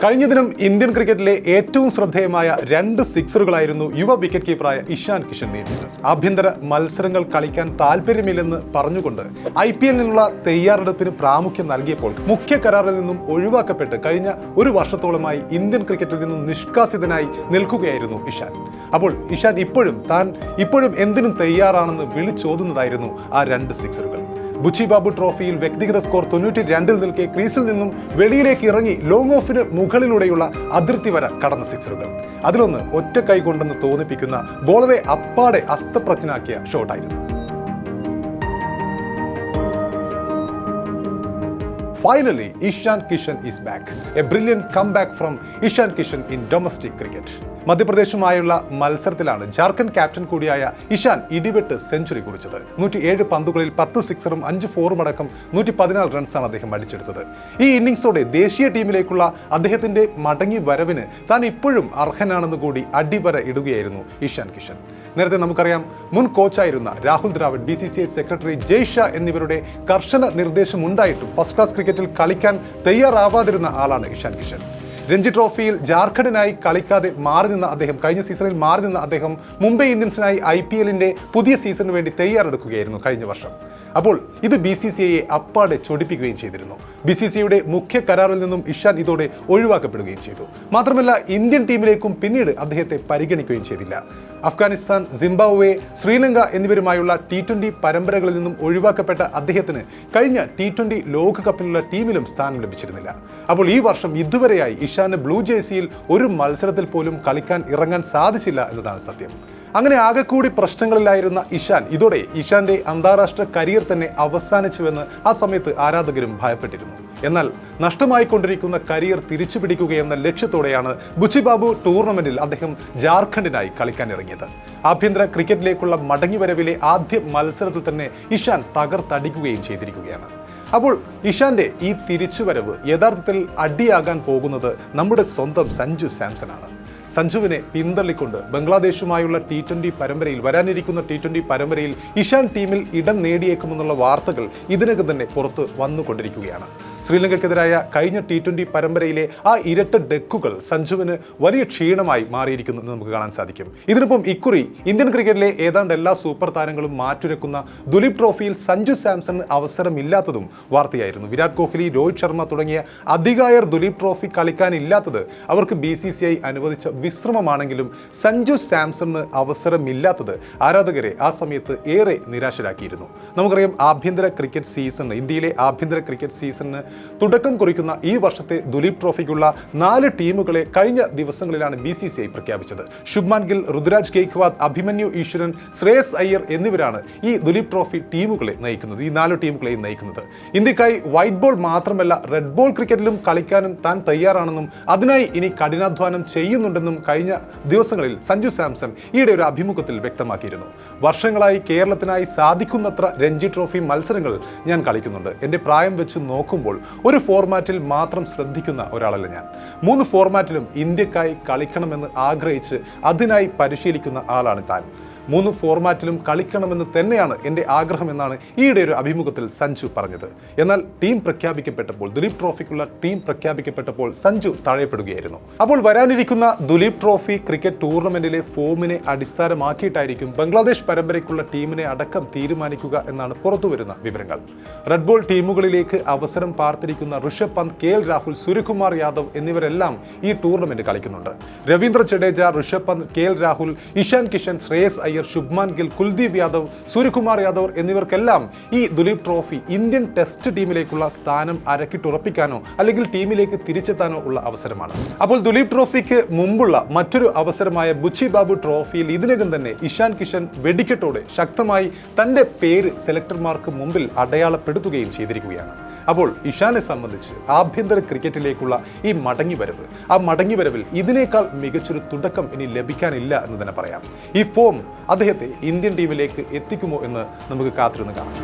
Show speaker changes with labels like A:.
A: കഴിഞ്ഞ ദിനം ഇന്ത്യൻ ക്രിക്കറ്റിലെ ഏറ്റവും ശ്രദ്ധേയമായ 2 സിക്സറുകളായിരുന്നു യുവ വിക്കറ്റ് കീപ്പറായ ഇഷാൻ കിഷൻ നേടിയത്. ആഭ്യന്തര മത്സരങ്ങൾ കളിക്കാൻ താല്പര്യമില്ലെന്ന് പറഞ്ഞുകൊണ്ട് IPL-നുള്ള തയ്യാറെടുപ്പിന് പ്രാമുഖ്യം നൽകിയപ്പോൾ മുഖ്യ കരാറിൽ നിന്നും ഒഴിവാക്കപ്പെട്ട് കഴിഞ്ഞ ഒരു വർഷത്തോളമായി ഇന്ത്യൻ ക്രിക്കറ്റിൽ നിന്നും നിഷ്കാസിതനായി നിൽക്കുകയായിരുന്നു ഇഷാൻ. അപ്പോൾ ഇഷാൻ ഇപ്പോഴും എന്തിനും തയ്യാറാണെന്ന് വിളിച്ചോതുന്നതായിരുന്നു ആ 2 സിക്സറുകൾ. ബുച്ചി ബാബു ട്രോഫിയിൽ വ്യക്തിഗത സ്കോർ 92-ൽ നിൽക്കെ ക്രീസിൽ നിന്നും വെളിയിലേക്ക് ഇറങ്ങി ലോങ് ഓഫിന് മുകളിലൂടെയുള്ള അതിർത്തി വര കടന്ന സിക്സറുകൾ. അതിലൊന്ന് ഒറ്റ കൈ കൊണ്ടെന്ന് തോന്നിപ്പിക്കുന്ന ബോളറെ അപ്പാടെ അസ്തപ്രജ്ഞനാക്കിയ ഷോട്ടായിരുന്നു. Finally, Ishan Kishan is back. A brilliant comeback from Ishan Kishan in domestic cricket. മധ്യപ്രദേശുമായുള്ള മത്സരത്തിലാണ് ജാർഖണ്ഡ് ക്യാപ്റ്റൻ കൂടിയായ ഇഷാൻ ഇടിവെട്ട് സെഞ്ചുറി കുറിച്ചത്. 107 പന്തുകളിൽ 10 സിക്സറും 5 ഫോറും അടക്കം 114 റൺസാണ് അദ്ദേഹം അടിച്ചെടുത്തത്. ഈ ഇന്നിംഗ്സോടെ ദേശീയ ടീമിലേക്കുള്ള അദ്ദേഹത്തിന്റെ മടങ്ങി വരവിന് താൻ ഇപ്പോഴും അർഹനാണെന്ന് കൂടി അടിവര ഇടുകയായിരുന്നു ഇഷാൻ കിഷൻ. നേരത്തെ നമുക്കറിയാം, മുൻ കോച്ചായിരുന്ന രാഹുൽ ദ്രാവിഡ്, BCCI സെക്രട്ടറി ജയ് ഷാ എന്നിവരുടെ കർശന നിർദ്ദേശമുണ്ടായിട്ടും ഫസ്റ്റ് ക്ലാസ് ക്രിക്കറ്റിൽ കളിക്കാൻ തയ്യാറാവാതിരുന്ന ആളാണ് ഇഷാൻ കിഷൻ. രഞ്ജി ട്രോഫിയിൽ ജാർഖണ്ഡിനായി കളിക്കാതെ കഴിഞ്ഞ സീസണിൽ മാറി നിന്ന അദ്ദേഹം മുംബൈ ഇന്ത്യൻസിനായി IPL-ന്റെ പുതിയ സീസണിന് വേണ്ടി തയ്യാറെടുക്കുകയായിരുന്നു കഴിഞ്ഞ വർഷം. അപ്പോൾ ഇത് BCCIയെ അപ്പാടെ ചൊടിപ്പിക്കുകയും ചെയ്തിരുന്നു. BCCIയുടെ മുഖ്യ കരാറിൽ നിന്നും ഇഷാൻ ഇതോടെ ഒഴിവാക്കപ്പെടുകയും ചെയ്തു. മാത്രമല്ല, ഇന്ത്യൻ ടീമിലേക്കും പിന്നീട് അദ്ദേഹത്തെ പരിഗണിക്കുകയും ചെയ്തില്ല. അഫ്ഗാനിസ്ഥാൻ, സിംബാബ്വെ, ശ്രീലങ്ക എന്നിവരുമായുള്ള T20 പരമ്പരകളിൽ നിന്നും ഒഴിവാക്കപ്പെട്ട അദ്ദേഹത്തിന് കഴിഞ്ഞ T20 ലോകകപ്പിലുള്ള ടീമിലും സ്ഥാനം ലഭിച്ചിരുന്നില്ല. അപ്പോൾ ഈ വർഷം ഇതുവരെയായി ഇഷാന് ബ്ലൂ ജേഴ്സിയിൽ ഒരു മത്സരത്തിൽ പോലും കളിക്കാൻ ഇറങ്ങാൻ സാധിച്ചില്ല എന്നതാണ് സത്യം. അങ്ങനെ ആകെക്കൂടി പ്രശ്നങ്ങളിലായിരുന്ന ഇഷാൻ ഇതോടെ ഇഷാന്റെ അന്താരാഷ്ട്ര കരിയർ തന്നെ അവസാനിച്ചുവെന്ന് ആ സമയത്ത് ആരാധകരും ഭയപ്പെട്ടിരുന്നു. എന്നാൽ നഷ്ടമായിക്കൊണ്ടിരിക്കുന്ന കരിയർ തിരിച്ചു പിടിക്കുകയെന്ന ലക്ഷ്യത്തോടെയാണ് ബുച്ചി ബാബു ടൂർണമെന്റിൽ അദ്ദേഹം ജാർഖണ്ഡിനായി കളിക്കാൻ ഇറങ്ങിയത്. ആഭ്യന്തര ക്രിക്കറ്റിലേക്കുള്ള മടങ്ങിവരവിലെ ആദ്യ മത്സരത്തിൽ തന്നെ ഇഷാൻ തകർത്തടിക്കുകയും ചെയ്തിരിക്കുകയാണ്. അപ്പോൾ ഇഷാന്റെ ഈ തിരിച്ചുവരവ് യഥാർത്ഥത്തിൽ അടിയാകാൻ പോകുന്നത് നമ്മുടെ സ്വന്തം സഞ്ജു സാംസണാണ്. സഞ്ജുവിനെ പിന്തള്ളിക്കൊണ്ട് ബംഗ്ലാദേശുമായുള്ള വരാനിരിക്കുന്ന T20 പരമ്പരയിൽ ഇഷാൻ ടീമിൽ ഇടം നേടിയേക്കുമെന്നുള്ള വാർത്തകൾ ഇതിനകം തന്നെ പുറത്ത് വന്നുകൊണ്ടിരിക്കുകയാണ്. ശ്രീലങ്കയ്ക്കെതിരായ കഴിഞ്ഞ T20 പരമ്പരയിലെ ആ ഇരട്ട ഡെക്കുകൾ സഞ്ജുവിന് വലിയ ക്ഷീണമായി മാറിയിരിക്കുന്നു എന്ന് നമുക്ക് കാണാൻ സാധിക്കും. ഇതിനൊപ്പം ഇക്കുറി ഇന്ത്യൻ ക്രിക്കറ്റിലെ ഏതാണ്ട് എല്ലാ സൂപ്പർ താരങ്ങളും മാറ്റുരക്കുന്ന ദുലീപ് ട്രോഫിയിൽ സഞ്ജു സാംസണ് അവസരമില്ലാത്തതും വാർത്തയായിരുന്നു. വിരാട് കോഹ്ലി, രോഹിത് ശർമ്മ തുടങ്ങിയ അധികായർ ദുലീപ് ട്രോഫി കളിക്കാനില്ലാത്തത് അവർക്ക് BCCI അനുവദിച്ച വിശ്രമമാണെങ്കിലും സഞ്ജു സാംസണ് അവസരമില്ലാത്തത് ആരാധകരെ ആ സമയത്ത് ഏറെ നിരാശരാക്കിയിരുന്നു. നമുക്കറിയാം, ഇന്ത്യയിലെ ആഭ്യന്തര ക്രിക്കറ്റ് സീസണിന് തുടക്കം കുറിക്കുന്ന ഈ വർഷത്തെ ദുലീപ് ട്രോഫിക്കുള്ള 4 ടീമുകളെ കഴിഞ്ഞ ദിവസങ്ങളിലാണ് BCCI പ്രഖ്യാപിച്ചത്. ശുഭ്മാൻ ഗിൽ, ഋതുരാജ് ഗെയ്ക്വാദ്, അഭിമന്യു ഈശ്വരൻ, ശ്രേയസ് അയ്യർ എന്നിവരാണ് ഈ ദുലീപ് ട്രോഫി ടീമുകളെ നയിക്കുന്നത്. ഈ 4 ടീമുകളെയും നയിക്കുന്നത്. ഇന്ത്യക്കായി വൈറ്റ് ബോൾ മാത്രമല്ല റെഡ് ബോൾ ക്രിക്കറ്റിലും കളിക്കാനും താൻ തയ്യാറാണെന്നും അതിനായി ഇനി കഠിനാധ്വാനം ചെയ്യുന്നുണ്ടെന്നും കഴിഞ്ഞ ദിവസങ്ങളിൽ സഞ്ജു സാംസൺ ഈയിടെ ഒരു അഭിമുഖത്തിൽ വ്യക്തമാക്കിയിരുന്നു. വർഷങ്ങളായി കേരളത്തിനായി സാധിക്കുന്നത്ര രഞ്ജി ട്രോഫി മത്സരങ്ങൾ ഞാൻ കളിക്കുന്നുണ്ട്. എൻ്റെ പ്രായം വെച്ച് നോക്കുമ്പോൾ ഒരു ഫോർമാറ്റിൽ മാത്രം ശ്രദ്ധിക്കുന്ന ഒരാളല്ല ഞാൻ. 3 ഫോർമാറ്റിലും ഇന്ത്യക്കായി കളിക്കണമെന്ന് ആഗ്രഹിച്ച് അതിനായി പരിശീലിക്കുന്ന ആളാണ് താൻ. 3 ഫോർമാറ്റിലും കളിക്കണമെന്ന് തന്നെയാണ് എൻ്റെ ആഗ്രഹമെന്നാണ് ഈയിടെ ഒരു അഭിമുഖത്തിൽ സഞ്ജു പറഞ്ഞത്. എന്നാൽ ദുലീപ് ട്രോഫിക്കുള്ള ടീം പ്രഖ്യാപിക്കപ്പെട്ടപ്പോൾ സഞ്ജു തഴയപ്പെടുകയായിരുന്നു. അപ്പോൾ വരാനിരിക്കുന്ന ദുലീപ് ട്രോഫി ക്രിക്കറ്റ് ടൂർണമെന്റിലെ ഫോമിനെ അടിസ്ഥാനമാക്കിയിട്ടായിരിക്കും ബംഗ്ലാദേശ് പരമ്പരയ്ക്കുള്ള ടീമിനെ അടക്കം തീരുമാനിക്കുക എന്നാണ് പുറത്തുവരുന്ന വിവരങ്ങൾ. റെഡ് ബോൾ ടീമുകളിലേക്ക് അവസരം പാർത്തിരിക്കുന്ന ഋഷഭ് പന്ത്, KL രാഹുൽ, സൂര്യകുമാർ യാദവ് എന്നിവരെല്ലാം ഈ ടൂർണമെന്റ് കളിക്കുന്നുണ്ട്. രവീന്ദ്ര ജഡേജ, ഋഷഭ് പന്ത്, KL രാഹുൽ, ഇഷാൻ കിഷൻ, ശ്രേയസ് അയ്യർ, ശുഭ്മാൻ ഗിൽ, കുൽദീപ് യാദവ്, സൂര്യകുമാർ യാദവ് എന്നിവർക്കെല്ലാം ഈ ദുലീപ് ട്രോഫി ഇന്ത്യൻ ടെസ്റ്റ് ടീമിലേക്കുള്ള സ്ഥാനം അരക്കിട്ടുറപ്പിക്കാനോ അല്ലെങ്കിൽ ടീമിലേക്ക് തിരിച്ചെത്താനോ ഉള്ള അവസരമാണ്. അപ്പോൾ ദുലീപ് ട്രോഫിക്ക് മുമ്പുള്ള മറ്റൊരു അവസരമായ ബുച്ചി ബാബു ട്രോഫിയിൽ ഇതിനകം തന്നെ ഇഷാൻ കിഷൻ വെടിക്കെട്ടോടെ ശക്തമായി തൻ്റെ പേര് സെലക്ടർമാർക്ക് മുമ്പിൽ അടയാളപ്പെടുത്തുകയും ചെയ്തിരിക്കുകയാണ്. അപ്പോൾ ഇഷാനെ സംബന്ധിച്ച് ആഭ്യന്തര ക്രിക്കറ്റിലേക്കുള്ള ഈ മടങ്ങിവരവിൽ ഇതിനേക്കാൾ മികച്ചൊരു തുടക്കം ഇനി ലഭിക്കാനില്ല എന്ന് തന്നെ പറയാം. ഈ ഫോം അദ്ദേഹത്തെ ഇന്ത്യൻ ടീമിലേക്ക് എത്തിക്കുമോ എന്ന് നമുക്ക് കാത്തിരുന്ന് കാണാം.